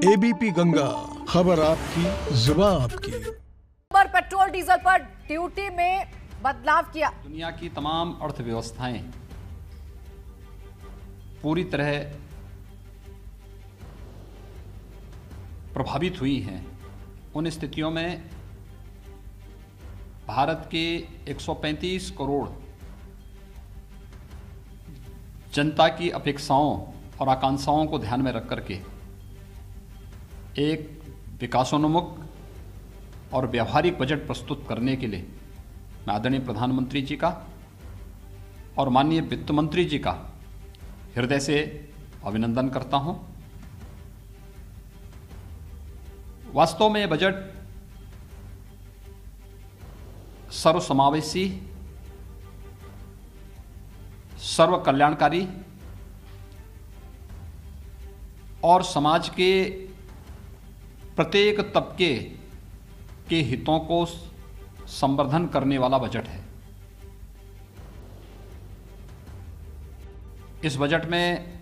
ABP Ganga, खबर आपकी, जुबान आपकी। पर पेट्रोल डीजल पर ड्यूटी में बदलाव किया। दुनिया की तमाम अर्थव्यवस्थाएं पूरी तरह प्रभावित हुई हैं। उन स्थितियों में भारत के 135 करोड़ जनता की अपेक्षाओं और आकांक्षाओं को ध्यान में रख करके एक विकासोन्मुख और व्यावहारिक बजट प्रस्तुत करने के लिए मैं आदरणीय प्रधानमंत्री जी का और माननीय वित्त मंत्री जी का हृदय से अभिनंदन करता हूं। वास्तव में यह बजट सर्वसमावेशी, सर्व कल्याणकारी और समाज के प्रत्येक तबके के हितों को संवर्धन करने वाला बजट है। इस बजट में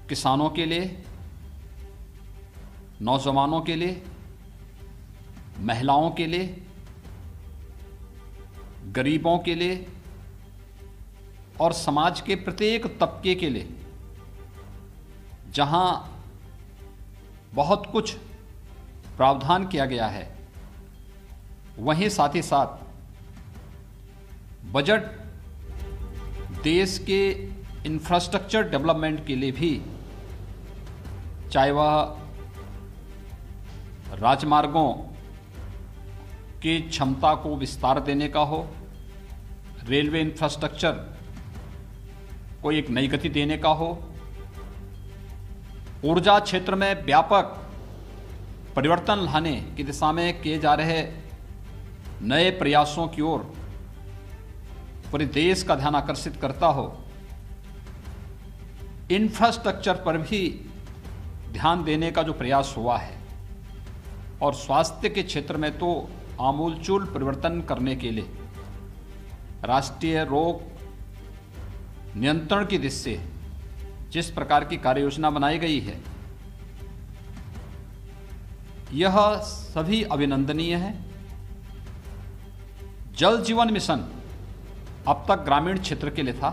किसानों के लिए, नौजवानों के लिए, महिलाओं के लिए, गरीबों के लिए और समाज के प्रत्येक तबके के लिए जहां बहुत कुछ प्रावधान किया गया है, वहीं साथ ही साथ बजट देश के इंफ्रास्ट्रक्चर डेवलपमेंट के लिए भी, चाहे वह राजमार्गों की क्षमता को विस्तार देने का हो, रेलवे इंफ्रास्ट्रक्चर को एक नई गति देने का हो, ऊर्जा क्षेत्र में व्यापक परिवर्तन लाने की दिशा में किए जा रहे नए प्रयासों की ओर पूरे देश का ध्यान आकर्षित करता हो, इंफ्रास्ट्रक्चर पर भी ध्यान देने का जो प्रयास हुआ है और स्वास्थ्य के क्षेत्र में तो आमूलचूल परिवर्तन करने के लिए राष्ट्रीय रोग नियंत्रण की दिशा से जिस प्रकार की कार्य योजना बनाई गई है, यह सभी अभिनंदनीय है। जल जीवन मिशन अब तक ग्रामीण क्षेत्र के लिए था,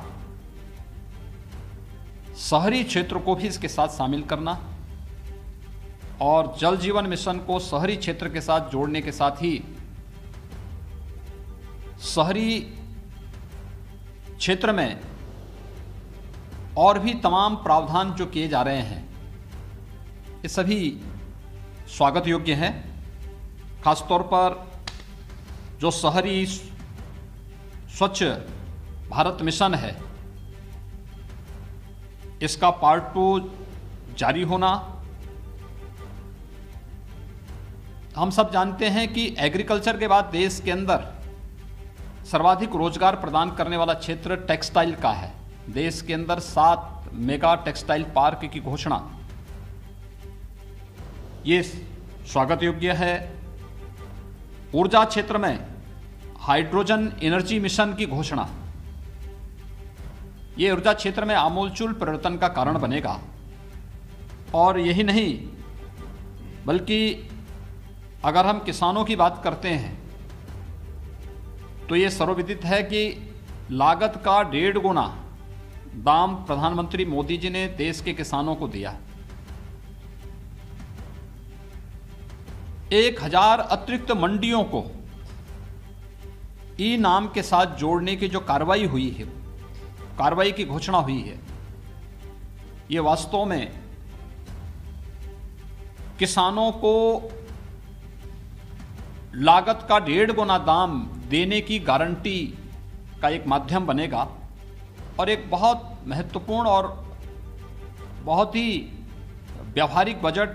शहरी क्षेत्र को भी इसके साथ शामिल करना और जल जीवन मिशन को शहरी क्षेत्र के साथ जोड़ने के साथ ही शहरी क्षेत्र में और भी तमाम प्रावधान जो किए जा रहे हैं, ये सभी स्वागत योग्य हैं। खासतौर पर जो शहरी स्वच्छ भारत मिशन है, इसका पार्ट 2 जारी होना। हम सब जानते हैं कि एग्रीकल्चर के बाद देश के अंदर सर्वाधिक रोजगार प्रदान करने वाला क्षेत्र टेक्सटाइल का है। देश के अंदर 7 मेगा टेक्सटाइल पार्क की घोषणा, ये स्वागत योग्य है। ऊर्जा क्षेत्र में हाइड्रोजन एनर्जी मिशन की घोषणा, ये ऊर्जा क्षेत्र में आमूलचूल परिवर्तन का कारण बनेगा। और यही नहीं, बल्कि अगर हम किसानों की बात करते हैं तो ये सर्वविदित है कि लागत का 1.5 गुना दाम प्रधानमंत्री मोदी जी ने देश के किसानों को दिया। 1000 अतिरिक्त मंडियों को ई नाम के साथ जोड़ने की जो कार्रवाई हुई है, कार्रवाई की घोषणा हुई है, ये वास्तव में किसानों को लागत का 1.5 गुना दाम देने की गारंटी का एक माध्यम बनेगा और एक बहुत महत्वपूर्ण और बहुत ही व्यावहारिक बजट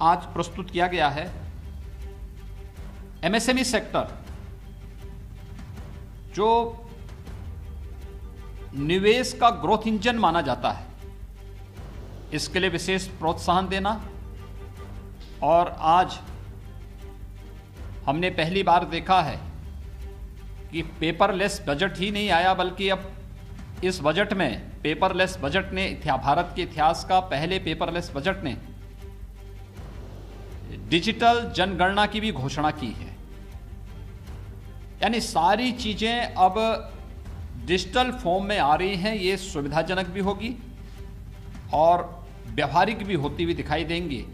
आज प्रस्तुत किया गया है। एमएसएमई सेक्टर जो निवेश का ग्रोथ इंजन माना जाता है, इसके लिए विशेष प्रोत्साहन देना। और आज हमने पहली बार देखा है कि पेपरलेस बजट ही नहीं आया, बल्कि अब इस बजट में पेपरलेस बजट ने भारत के इतिहास का पहले पेपरलेस बजट ने डिजिटल जनगणना की भी घोषणा की है। यानी सारी चीजें अब डिजिटल फॉर्म में आ रही हैं। ये सुविधाजनक भी होगी और व्यवहारिक भी होती हुई दिखाई देंगी।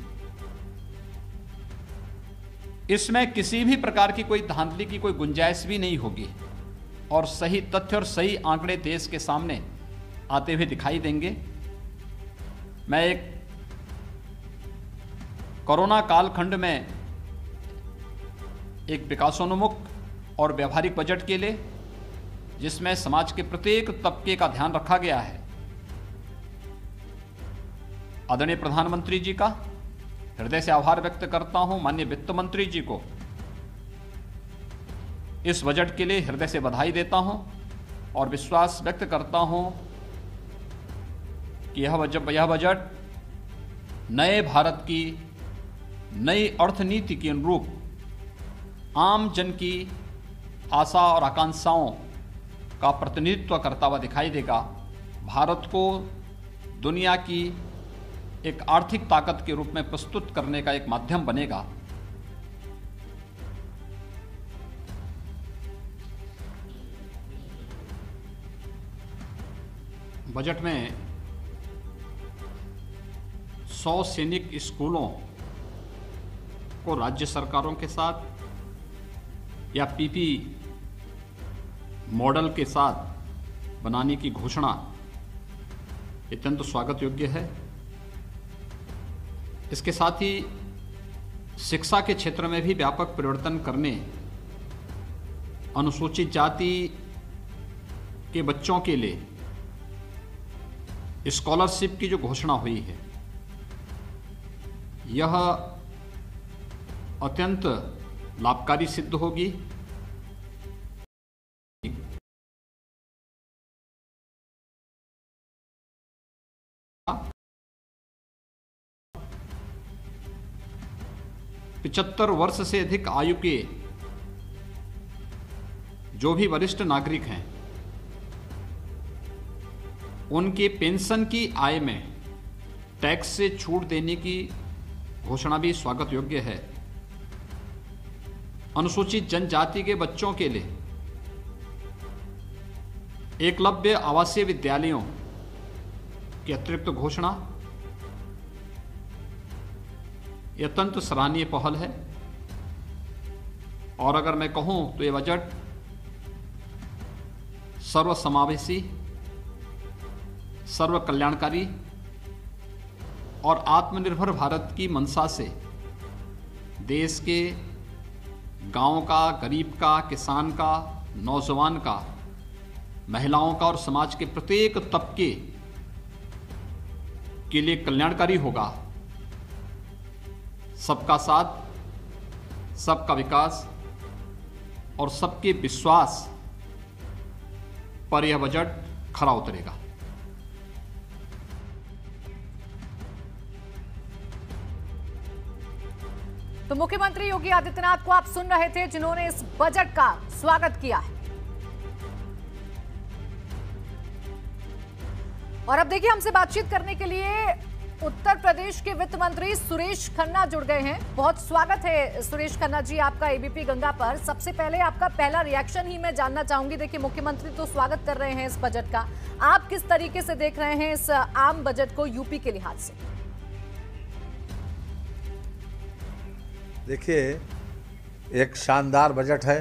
इसमें किसी भी प्रकार की कोई धांधली की कोई गुंजाइश भी नहीं होगी और सही तथ्य और सही आंकड़े देश के सामने आते हुए दिखाई देंगे। मैं एक कोरोना कालखंड में एक विकासोन्मुख और व्यवहारिक बजट के लिए, जिसमें समाज के प्रत्येक तबके का ध्यान रखा गया है, आदरणीय प्रधानमंत्री जी का हृदय से आभार व्यक्त करता हूं। माननीय वित्त मंत्री जी को इस बजट के लिए हृदय से बधाई देता हूं और विश्वास व्यक्त करता हूं कि यह बजट नए भारत की नई अर्थनीति के अनुरूप आम जन की आशा और आकांक्षाओं का प्रतिनिधित्व करता हुआ दिखाई देगा। भारत को दुनिया की एक आर्थिक ताकत के रूप में प्रस्तुत करने का एक माध्यम बनेगा। बजट में 100 सैनिक स्कूलों को राज्य सरकारों के साथ या पीपी मॉडल के साथ बनाने की घोषणा अत्यंत स्वागत योग्य है। इसके साथ ही शिक्षा के क्षेत्र में भी व्यापक परिवर्तन करने, अनुसूचित जाति के बच्चों के लिए स्कॉलरशिप की जो घोषणा हुई है, यह अत्यंत लाभकारी सिद्ध होगी। पचहत्तर वर्ष से अधिक आयु के जो भी वरिष्ठ नागरिक हैं, उनके पेंशन की आय में टैक्स से छूट देने की घोषणा भी स्वागत योग्य है। अनुसूचित जनजाति के बच्चों के लिए एकलव्य आवासीय विद्यालयों की अतिरिक्त घोषणा यह अत्यंत सराहनीय पहल है। और अगर मैं कहूं तो यह बजट सर्वसमावेशी, सर्व कल्याणकारी और आत्मनिर्भर भारत की मंशा से देश के गांव का, गरीब का, किसान का, नौजवान का, महिलाओं का और समाज के प्रत्येक तबके के लिए कल्याणकारी होगा। सबका साथ, सबका विकास और सबके विश्वास पर यह बजट खरा उतरेगा। तो मुख्यमंत्री योगी आदित्यनाथ को आप सुन रहे थे, जिन्होंने इस बजट का स्वागत किया है। और अब देखिए, हमसे बातचीत करने के लिए उत्तर प्रदेश के वित्त मंत्री सुरेश खन्ना जुड़ गए हैं। बहुत स्वागत है सुरेश खन्ना जी आपका एबीपी गंगा पर। सबसे पहले आपका पहला रिएक्शन ही मैं जानना चाहूंगी। देखिए, मुख्यमंत्री तो स्वागत कर रहे हैं इस बजट का, आप किस तरीके से देख रहे हैं इस आम बजट को यूपी के लिहाज से? देखिए, एक शानदार बजट है,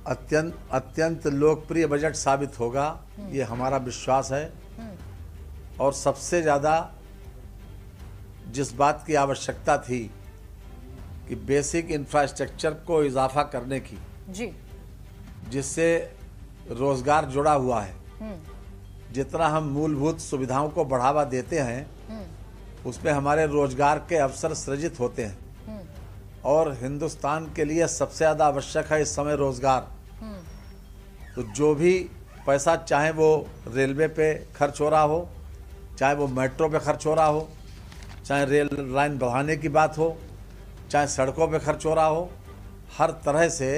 अत्यंत लोकप्रिय बजट साबित होगा, ये हमारा विश्वास है। और सबसे ज़्यादा जिस बात की आवश्यकता थी कि बेसिक इंफ्रास्ट्रक्चर को इजाफा करने की, जी, जिससे रोजगार जुड़ा हुआ है, जितना हम मूलभूत सुविधाओं को बढ़ावा देते हैं उसमें हमारे रोजगार के अवसर सृजित होते हैं। और हिंदुस्तान के लिए सबसे ज़्यादा आवश्यक है इस समय रोजगार। तो जो भी पैसा, चाहे वो रेलवे पे खर्च हो रहा हो, चाहे वो मेट्रो पे खर्च हो रहा हो, चाहे रेल लाइन बढ़ाने की बात हो, चाहे सड़कों पे खर्च हो रहा हो, हर तरह से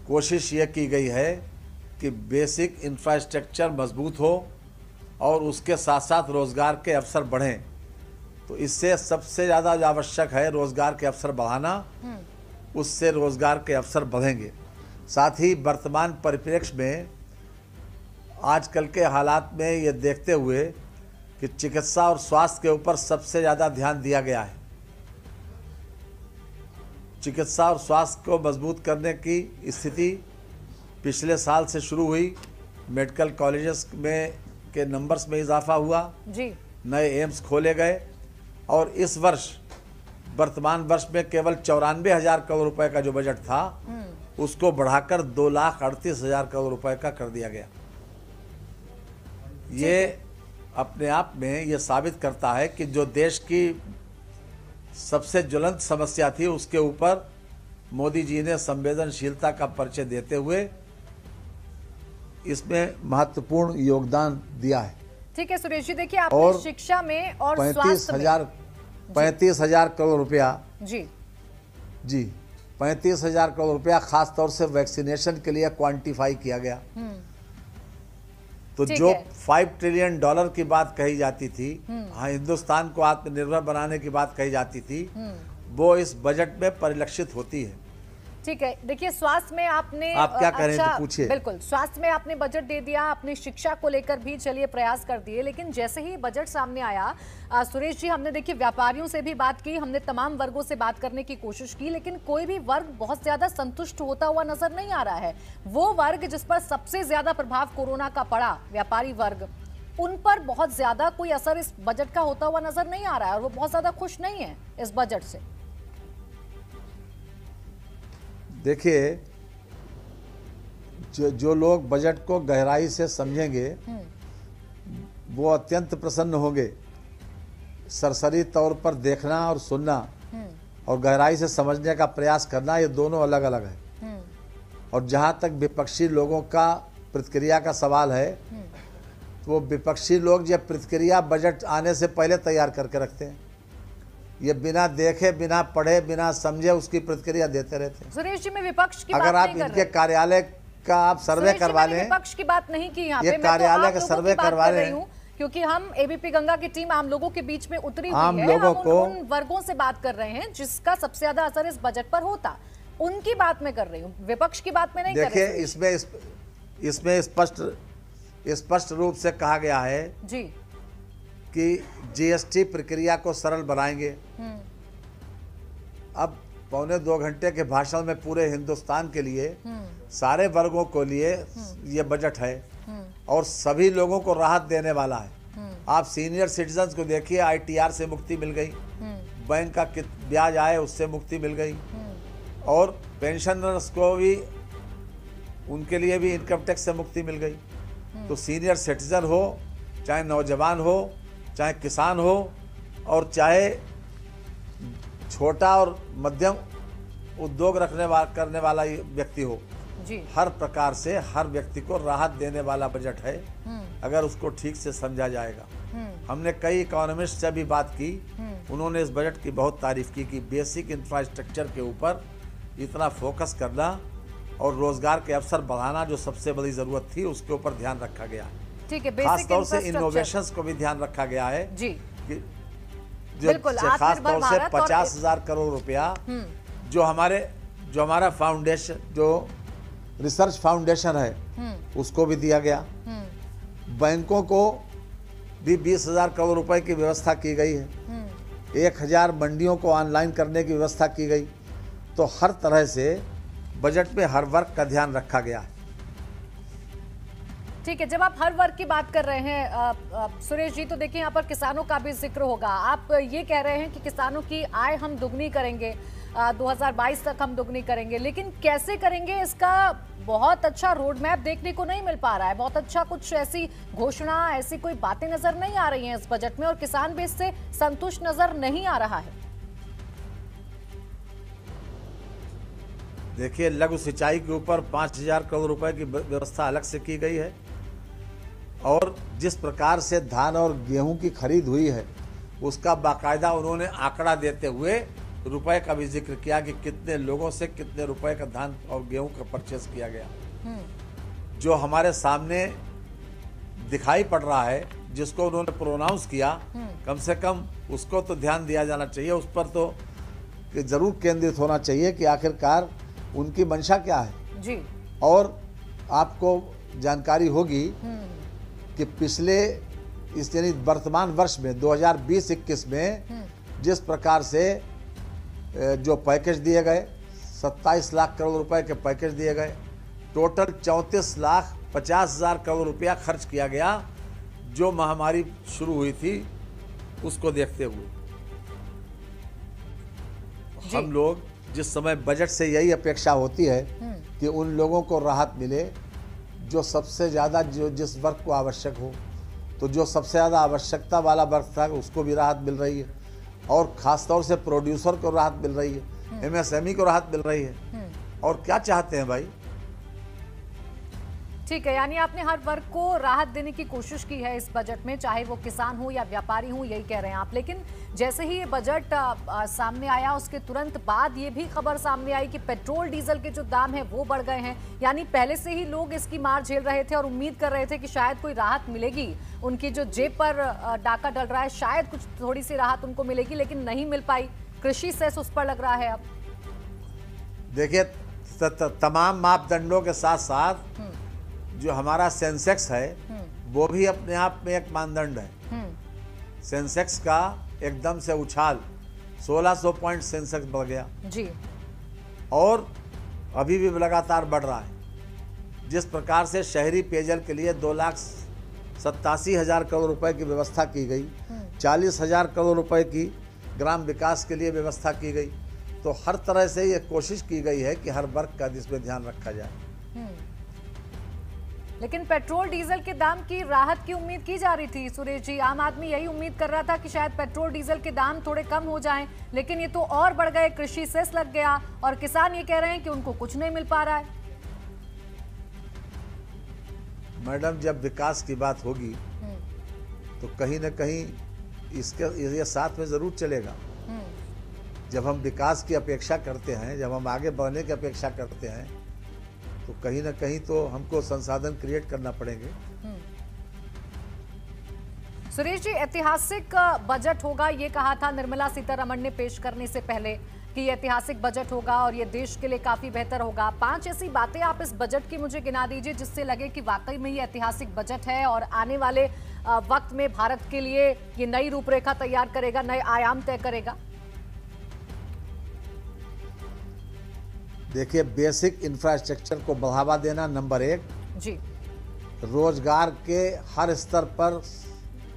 कोशिश ये की गई है कि बेसिक इंफ्रास्ट्रक्चर मजबूत हो और उसके साथ साथ रोज़गार के अवसर बढ़ें। तो इससे सबसे ज़्यादा जो आवश्यक है रोज़गार के अवसर बढ़ाना, उससे रोज़गार के अवसर बढ़ेंगे। साथ ही वर्तमान परिप्रेक्ष्य में आजकल के हालात में ये देखते हुए कि चिकित्सा और स्वास्थ्य के ऊपर सबसे ज़्यादा ध्यान दिया गया है। चिकित्सा और स्वास्थ्य को मजबूत करने की स्थिति पिछले साल से शुरू हुई। मेडिकल कॉलेजेस में के नंबर्स में इजाफा हुआ जी, नए एम्स खोले गए और इस वर्ष वर्तमान वर्ष में केवल 94,000 करोड़ रुपए का जो बजट था उसको बढ़ाकर 2,38,000 करोड़ रुपए का कर दिया गया। ये अपने आप में ये साबित करता है कि जो देश की सबसे ज्वलंत समस्या थी उसके ऊपर मोदी जी ने संवेदनशीलता का परिचय देते हुए इसमें महत्वपूर्ण योगदान दिया है। ठीक है सुरेश जी, देखिए आपने और शिक्षा में और स्वास्थ्य में 35,000 करोड़ रुपया जी 35,000 करोड़ रुपया खास तौर से वैक्सीनेशन के लिए क्वांटिफाई किया गया। तो ठीक जो है। $5 ट्रिलियन की बात कही जाती थी, हाँ, हिंदुस्तान को आत्मनिर्भर बनाने की बात कही जाती थी, वो इस बजट में परिलक्षित होती है। ठीक है, देखिए स्वास्थ्य में आपने आप क्या कह रहे हैं तो पूछिए। बिल्कुल, स्वास्थ्य में आपने बजट दे दिया, आपने शिक्षा को लेकर भी चलिए प्रयास कर दिए, लेकिन जैसे ही बजट सामने आया सुरेश जी, हमने देखिए व्यापारियों से भी बात की, हमने तमाम वर्गों से बात करने की कोशिश की, लेकिन कोई भी वर्ग बहुत ज्यादा संतुष्ट होता हुआ नजर नहीं आ रहा है। वो वर्ग जिस पर सबसे ज्यादा प्रभाव कोरोना का पड़ा, व्यापारी वर्ग, उन पर बहुत ज्यादा कोई असर इस बजट का होता हुआ नजर नहीं आ रहा है और वो बहुत ज्यादा खुश नहीं है इस बजट से। देखिए, जो लोग बजट को गहराई से समझेंगे वो अत्यंत प्रसन्न होंगे। सरसरी तौर पर देखना और सुनना और गहराई से समझने का प्रयास करना, ये दोनों अलग अलग है। और जहाँ तक विपक्षी लोगों का प्रतिक्रिया का सवाल है, तो वो विपक्षी लोग जब प्रतिक्रिया बजट आने से पहले तैयार करके रखते हैं। ये बिना देखे, बिना पढ़े, बिना समझे उसकी प्रतिक्रिया देते रहते हैं। सुरेश जी, मैं विपक्ष की अगर बात आप नहीं कर इनके रही। कार्यालय का आप सर्वे करवा लें, विपक्ष की बात नहीं की यहाँ ये पे, मैं तो कार्यालय आप का लोगों सर्वे की बात करवा कर रही लें। हूँ, क्योंकि हम एबीपी गंगा की टीम आम लोगों के बीच में उतरी आम हुई है। लोगों हम को उन वर्गों से बात कर रहे हैं जिसका सबसे ज्यादा असर इस बजट पर होता, उनकी बात मैं कर रही हूँ, विपक्ष की बात में नहीं कर देखिए, रही। इसमें स्पष्ट रूप से कहा गया है जी कि जीएसटी प्रक्रिया को सरल बनाएंगे। अब 1.25 घंटे के भाषण में पूरे हिंदुस्तान के लिए, सारे वर्गों को लिए ये बजट है और सभी लोगों को राहत देने वाला है। आप सीनियर सिटीजन्स को देखिए, ITR से मुक्ति मिल गई, बैंक का ब्याज आए उससे मुक्ति मिल गई, और पेंशनर्स को भी, उनके लिए भी इनकम टैक्स से मुक्ति मिल गई। तो सीनियर सिटीजन हो, चाहे नौजवान हो, चाहे किसान हो, और चाहे छोटा और मध्यम उद्योग करने वाला व्यक्ति हो, जी, हर प्रकार से हर व्यक्ति को राहत देने वाला बजट है, अगर उसको ठीक से समझा जाएगा। हमने कई इकोनॉमिस्ट से भी बात की, उन्होंने इस बजट की बहुत तारीफ की कि बेसिक इंफ्रास्ट्रक्चर के ऊपर इतना फोकस करना और रोजगार के अवसर बढ़ाना जो सबसे बड़ी जरूरत थी, उसके ऊपर ध्यान रखा गया है। ठीक है, खास तौर से इनोवेशंस को भी ध्यान रखा गया है जी, कि बिल्कुल, खास तौर से भारत और 50,000 करोड़ रुपया जो हमारा फाउंडेशन, जो रिसर्च फाउंडेशन है, उसको भी दिया गया। बैंकों को भी 20,000 करोड़ रुपए की व्यवस्था की गई है। 1,000 मंडियों को ऑनलाइन करने की व्यवस्था की गई। तो हर तरह से बजट में हर वर्ग का ध्यान रखा गया है। ठीक है, जब आप हर वर्ग की बात कर रहे हैं सुरेश जी, तो देखिए यहाँ पर किसानों का भी जिक्र होगा। आप ये कह रहे हैं कि किसानों की आय हम दुगनी करेंगे, 2022 तक हम दुगनी करेंगे, लेकिन कैसे करेंगे इसका बहुत अच्छा रोड मैप देखने को नहीं मिल पा रहा है। बहुत अच्छा कुछ ऐसी घोषणा, ऐसी कोई बातें नजर नहीं आ रही हैं इस बजट में, और किसान भी इससे संतुष्ट नजर नहीं आ रहा है। देखिए, लघु सिंचाई के ऊपर 5,000 करोड़ रुपए की व्यवस्था अलग से की गई है, और जिस प्रकार से धान और गेहूं की खरीद हुई है उसका बाकायदा उन्होंने आंकड़ा देते हुए रुपए का भी जिक्र किया कि कितने लोगों से कितने रुपए का धान और गेहूं का परचेस किया गया। जो हमारे सामने दिखाई पड़ रहा है, जिसको उन्होंने प्रोनाउंस किया, कम से कम उसको तो ध्यान दिया जाना चाहिए, उस पर तो कि जरूर केंद्रित होना चाहिए कि आखिरकार उनकी मंशा क्या है जी। और आपको जानकारी होगी कि पिछले इस यानी वर्तमान वर्ष में 2020-21 में जिस प्रकार से जो पैकेज दिए गए, 27 लाख करोड़ रुपए के पैकेज दिए गए, टोटल 34,50,000 करोड़ रुपया खर्च किया गया जो महामारी शुरू हुई थी उसको देखते हुए। हम लोग जिस समय बजट से यही अपेक्षा होती है कि उन लोगों को राहत मिले जो सबसे ज़्यादा जो जिस वर्ग को आवश्यक हो, तो जो सबसे ज़्यादा आवश्यकता वाला वर्ग था उसको भी राहत मिल रही है और ख़ासतौर से प्रोड्यूसर को राहत मिल रही है, एमएसएमई को राहत मिल रही है। और क्या चाहते हैं भाई? ठीक है, यानी आपने हर वर्ग को राहत देने की कोशिश की है इस बजट में, चाहे वो किसान हो या व्यापारी हो, यही कह रहे हैं आप। लेकिन जैसे ही ये बजट सामने आया उसके तुरंत बाद ये भी खबर सामने आई कि पेट्रोल डीजल के जो दाम है वो बढ़ गए हैं। यानी पहले से ही लोग इसकी मार झेल रहे थे और उम्मीद कर रहे थे कि शायद कोई राहत मिलेगी, उनकी जो जेब पर डाका डल रहा है शायद कुछ थोड़ी सी राहत उनको मिलेगी, लेकिन नहीं मिल पाई। कृषि सेस उस पर लग रहा है। अब देखिए, तमाम मापदंडों के साथ साथ जो हमारा सेंसेक्स है वो भी अपने आप में एक मानदंड है। सेंसेक्स का एकदम से उछाल 1600 पॉइंट सेंसेक्स बढ़ गया जी, और अभी भी लगातार बढ़ रहा है। जिस प्रकार से शहरी पेयजल के लिए 2,87,000 करोड़ रुपए की व्यवस्था की गई, 40,000 करोड़ रुपए की ग्राम विकास के लिए व्यवस्था की गई, तो हर तरह से ये कोशिश की गई है कि हर वर्ग का इसमें ध्यान रखा जाए। लेकिन पेट्रोल डीजल के दाम की राहत की उम्मीद की जा रही थी सुरेश जी। आम आदमी यही उम्मीद कर रहा था कि शायद पेट्रोल डीजल के दाम थोड़े कम हो जाएं, लेकिन ये तो और बढ़ गए। कृषि सेस लग गया और किसान ये कह रहे हैं कि उनको कुछ नहीं मिल पा रहा है। मैडम, जब विकास की बात होगी तो कहीं न कहीं इसके ये साथ में जरूर चलेगा। जब हम विकास की अपेक्षा करते हैं, जब हम आगे बढ़ने की अपेक्षा करते हैं, तो कहीं ना कहीं तो हमको संसाधन क्रिएट करना पड़ेंगे। सुरेश जी, ऐतिहासिक बजट होगा ये कहा था निर्मला सीतारमण ने पेश करने से पहले कि ये ऐतिहासिक बजट होगा और ये देश के लिए काफी बेहतर होगा। 5 ऐसी बातें आप इस बजट की मुझे गिना दीजिए जिससे लगे कि वाकई में ये ऐतिहासिक बजट है और आने वाले वक्त में भारत के लिए ये नई रूपरेखा तैयार करेगा, नए आयाम तय करेगा। देखिए, बेसिक इंफ्रास्ट्रक्चर को बढ़ावा देना नंबर 1 जी, रोजगार के हर स्तर पर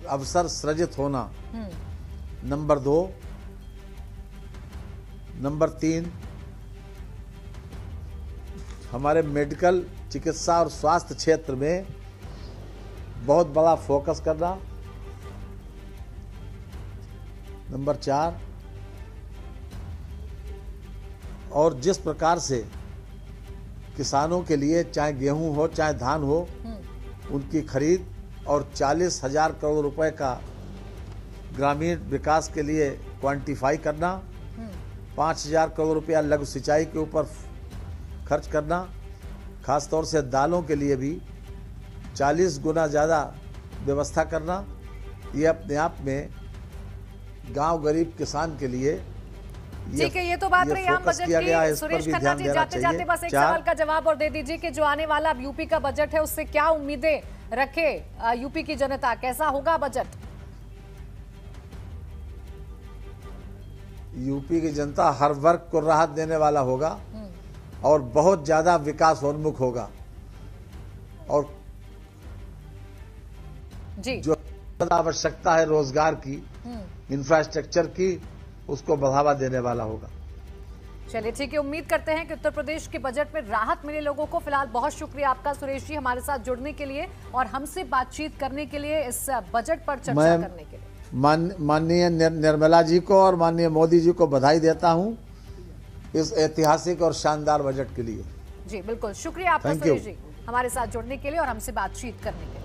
अवसर सृजित होना नंबर 2, नंबर 3 हमारे मेडिकल, चिकित्सा और स्वास्थ्य क्षेत्र में बहुत बड़ा फोकस करना, नंबर 4 और जिस प्रकार से किसानों के लिए चाहे गेहूं हो चाहे धान हो उनकी खरीद और 40,000 करोड़ रुपए का ग्रामीण विकास के लिए क्वांटिफाई करना, 5,000 करोड़ रुपया लघु सिंचाई के ऊपर खर्च करना, खासतौर से दालों के लिए भी 40 गुना ज़्यादा व्यवस्था करना, ये अपने आप में गांव गरीब किसान के लिए ठीक है। ये तो बात रही आम बजट की। सुरेश खन्ना जी, जाते जाते बस एक सवाल का जवाब और दे दीजिए कि जो आने वाला यूपी का बजट है उससे क्या उम्मीदें रखे यूपी की जनता, कैसा होगा बजट? यूपी की जनता हर वर्ग को राहत देने वाला होगा और बहुत ज्यादा विकासोन्मुख होगा और जी, जो आवश्यकता है रोजगार की, इंफ्रास्ट्रक्चर की, उसको बढ़ावा देने वाला होगा। चलिए ठीक है, उम्मीद करते हैं कि उत्तर प्रदेश के बजट में राहत मिले लोगों को। फिलहाल बहुत शुक्रिया आपका सुरेश जी हमारे साथ जुड़ने के लिए और हमसे बातचीत करने के लिए, इस बजट पर चर्चा करने के लिए। माननीय निर्मला जी को और माननीय मोदी जी को बधाई देता हूं इस ऐतिहासिक और शानदार बजट के लिए। जी बिल्कुल, शुक्रिया आपका सुरेश जी हमारे साथ जुड़ने के लिए और हमसे बातचीत करने के लिए।